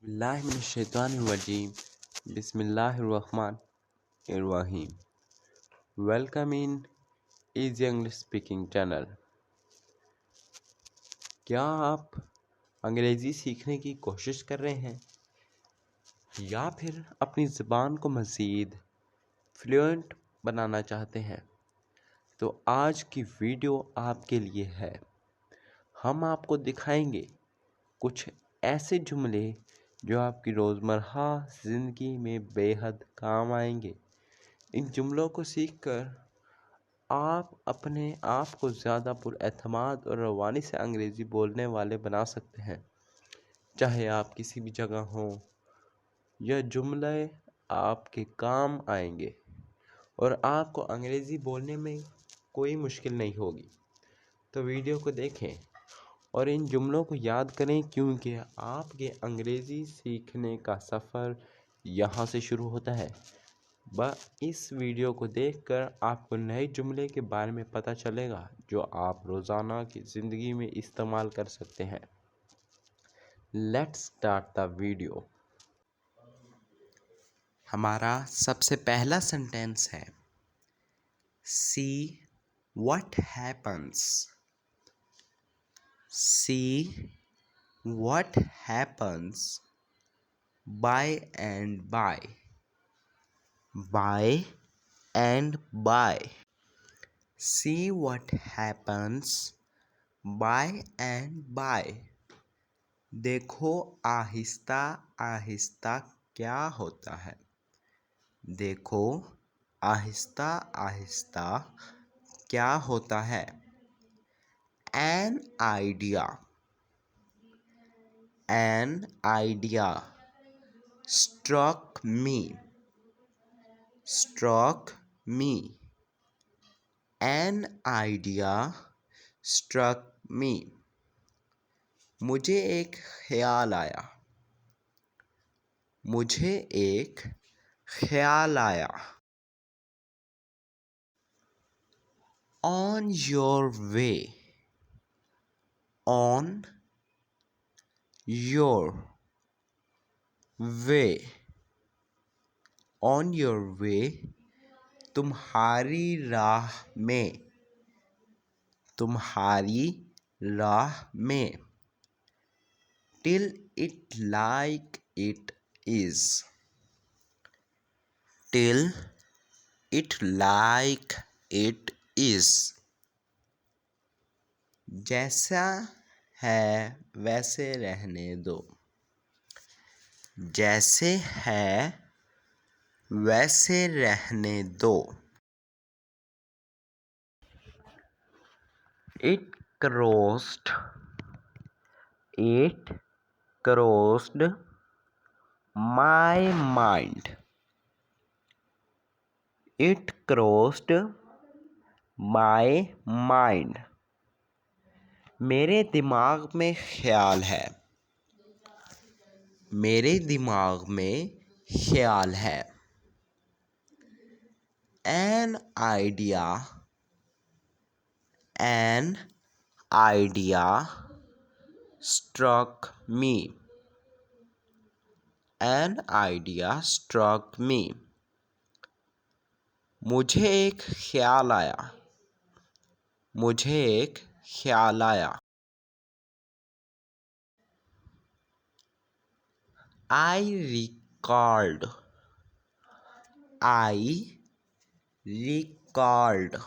बिस्मिल्लाहिर्रहमानिर्रहीम बिस्मिल्लाहिर्रहमानिर्रहीम। Welcome in easy English speaking channel. क्या आप अंग्रेज़ी सीखने की कोशिश कर रहे हैं या फिर अपनी ज़बान को मज़ीद फ्लुएंट बनाना चाहते हैं? तो आज की वीडियो आपके लिए है। हम आपको दिखाएंगे कुछ ऐसे जुमले जो आपकी रोज़मर्रा ज़िंदगी में बेहद काम आएंगे। इन जुमलों को सीखकर आप अपने आप को ज़्यादा पुरएतमाद और रवानी से अंग्रेज़ी बोलने वाले बना सकते हैं। चाहे आप किसी भी जगह हों, यह जुमले आपके काम आएंगे और आपको अंग्रेज़ी बोलने में कोई मुश्किल नहीं होगी। तो वीडियो को देखें और इन जुमलों को याद करें, क्योंकि आपके अंग्रेज़ी सीखने का सफ़र यहाँ से शुरू होता है। इस वीडियो को देखकर आपको नए जुमले के बारे में पता चलेगा जो आप रोज़ाना की ज़िंदगी में इस्तेमाल कर सकते हैं। Let's start the video. हमारा सबसे पहला सेंटेंस है see what happens. See what happens by and by. By and by. See what happens by and by. देखो आहिस्ता आहिस्ता क्या होता है। देखो आहिस्ता आहिस्ता क्या होता है। An idea. An idea struck me. Struck me. An idea struck me. मुझे एक ख्याल आया। मुझे एक ख्याल आया। On your way. On your way. On your way. तुम्हारी राह में। तुम्हारी राह में। Till it like it is. Till it like it is. जैसा है वैसे रहने दो। जैसे है वैसे रहने दो। It crossed. It crossed my mind. It crossed my mind. मेरे दिमाग में ख्याल है। मेरे दिमाग में ख्याल है। An idea. An idea struck me. An idea struck me. मुझे एक ख्याल आया। मुझे एक ख्याल आया। I recalled. I recalled.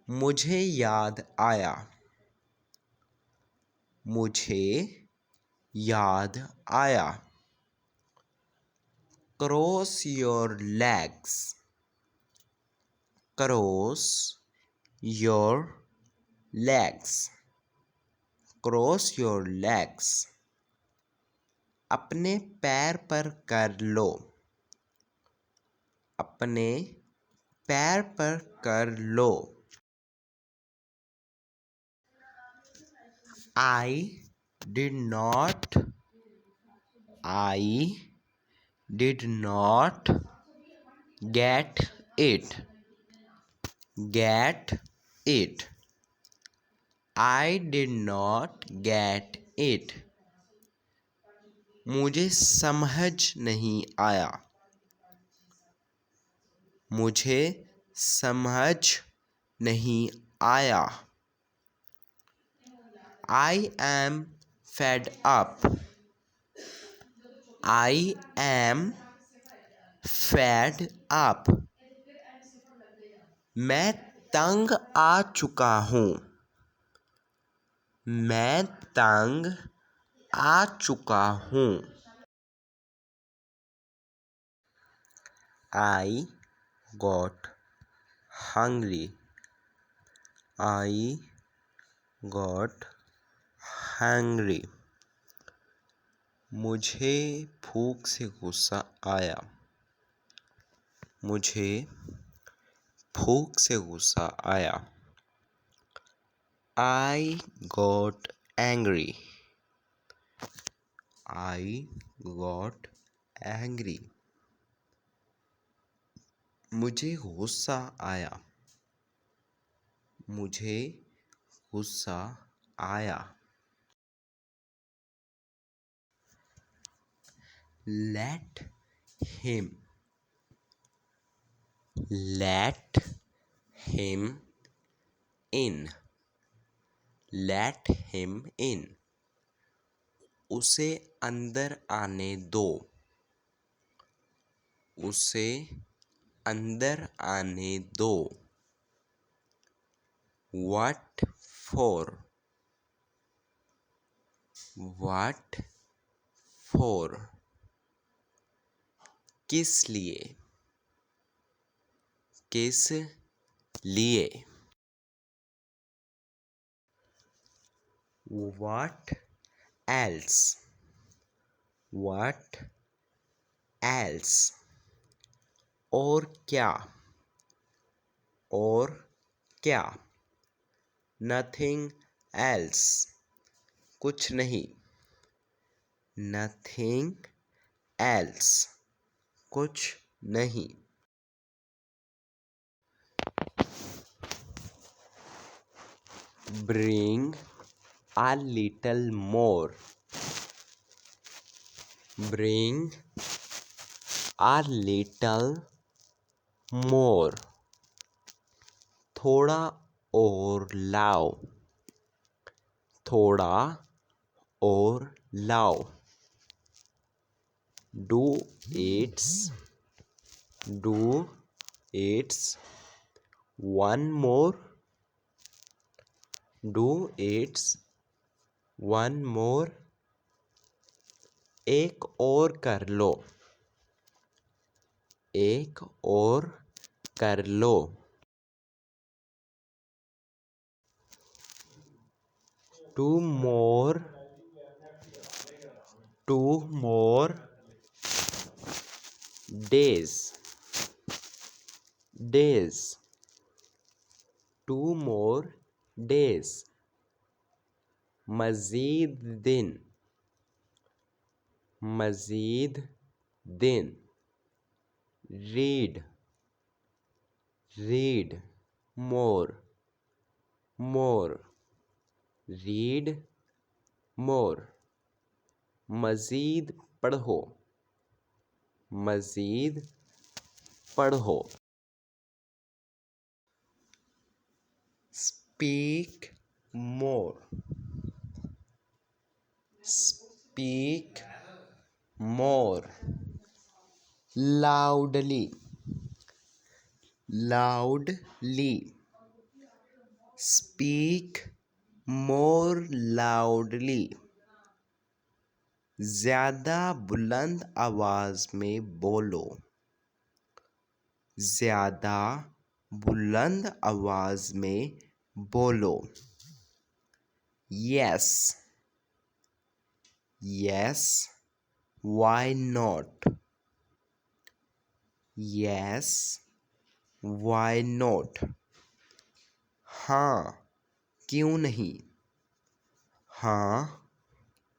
मुझे याद आया। मुझे याद आया। Cross your legs. Cross your legs. Cross your legs. अपने पैर पर कर लो। अपने पैर पर कर लो। I did not. I did not get it. Get it. I did not get it. मुझे समझ नहीं आया। मुझे समझ नहीं आया। I am fed up. I am fed up. मैं तंग आ चुका हूँ। मैं तंग आ चुका हूँ। I got hungry. I got hungry. मुझे भूख से गुस्सा आया। मुझे भूख से गुस्सा आया। I got angry. I got angry. मुझे गुस्सा आया। मुझे गुस्सा आया। Let him. Let him in. Let him in. उसे अंदर आने दो। उसे अंदर आने दो। What for? What for? किस लिए? किस लिए? What else? What else? और क्या? और क्या? Nothing else. कुछ नहीं। Nothing else. कुछ नहीं। Bring a little more. Bring a little more. थोड़ा और लाओ। थोड़ा और लाओ। Do it's one more. Do it's one more. एक और कर लो। एक और कर लो। Two more. Two more days. Days. Two more days. मज़ीद दिन। मज़ीद दिन। Read. Read more. More. Read more. मज़ीद पढ़ो। मज़ीद पढ़ो। Speak more. Speak more. Loudly. Loudly. Speak more loudly. ज़्यादा बुलंद आवाज़ में बोलो। ज़्यादा बुलंद आवाज़ में बोलो। Yes. Yes. Why not? Yes. Why not? हाँ, क्यों नहीं? हाँ,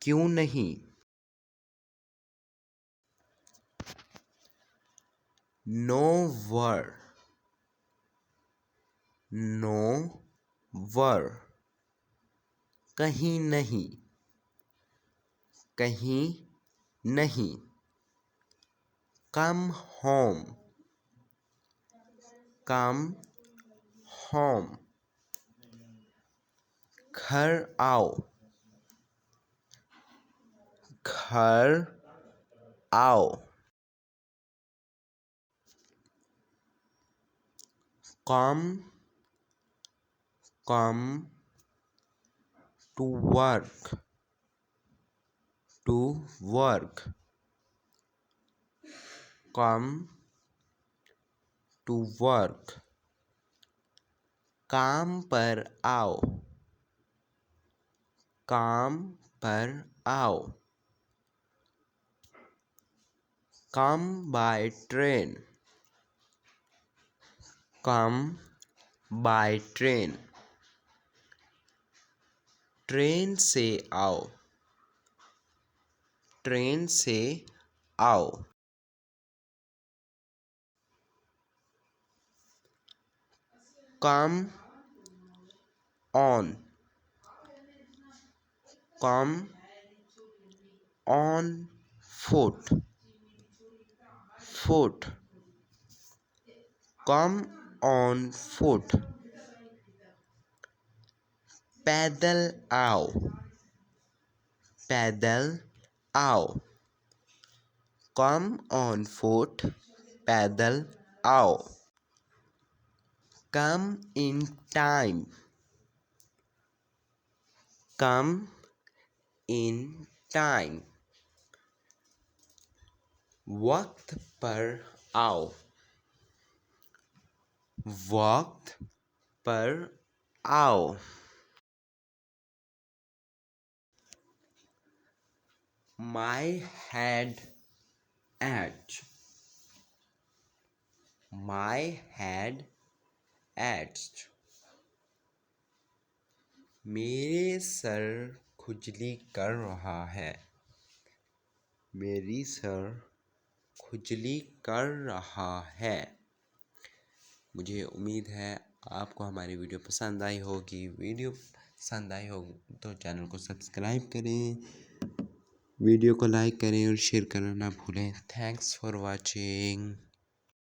क्यों नहीं? Nowhere. Nowhere. कहीं नहीं। कहीं नहीं। Come home, come home. घर आओ, घर आओ। come, come to work, to work। come to work। काम पर आओ, काम पर आओ। come by train, come by train। Train से आओ, ट्रेन से आओ। come on, come on foot, foot। come on foot। पैदल आओ, पैदल आओ। come on foot, पैदल आओ। come in time, come in time। वक्त पर आओ, वक्त पर आओ। my head aches, my head aches। मेरे सर खुजली कर रहा है, मेरी सर खुजली कर रहा है। मुझे उम्मीद है आपको हमारी वीडियो पसंद आई होगी। वीडियो पसंद आई हो तो चैनल को सब्सक्राइब करें, वीडियो को लाइक करें और शेयर करना ना भूलें। Thanks for watching.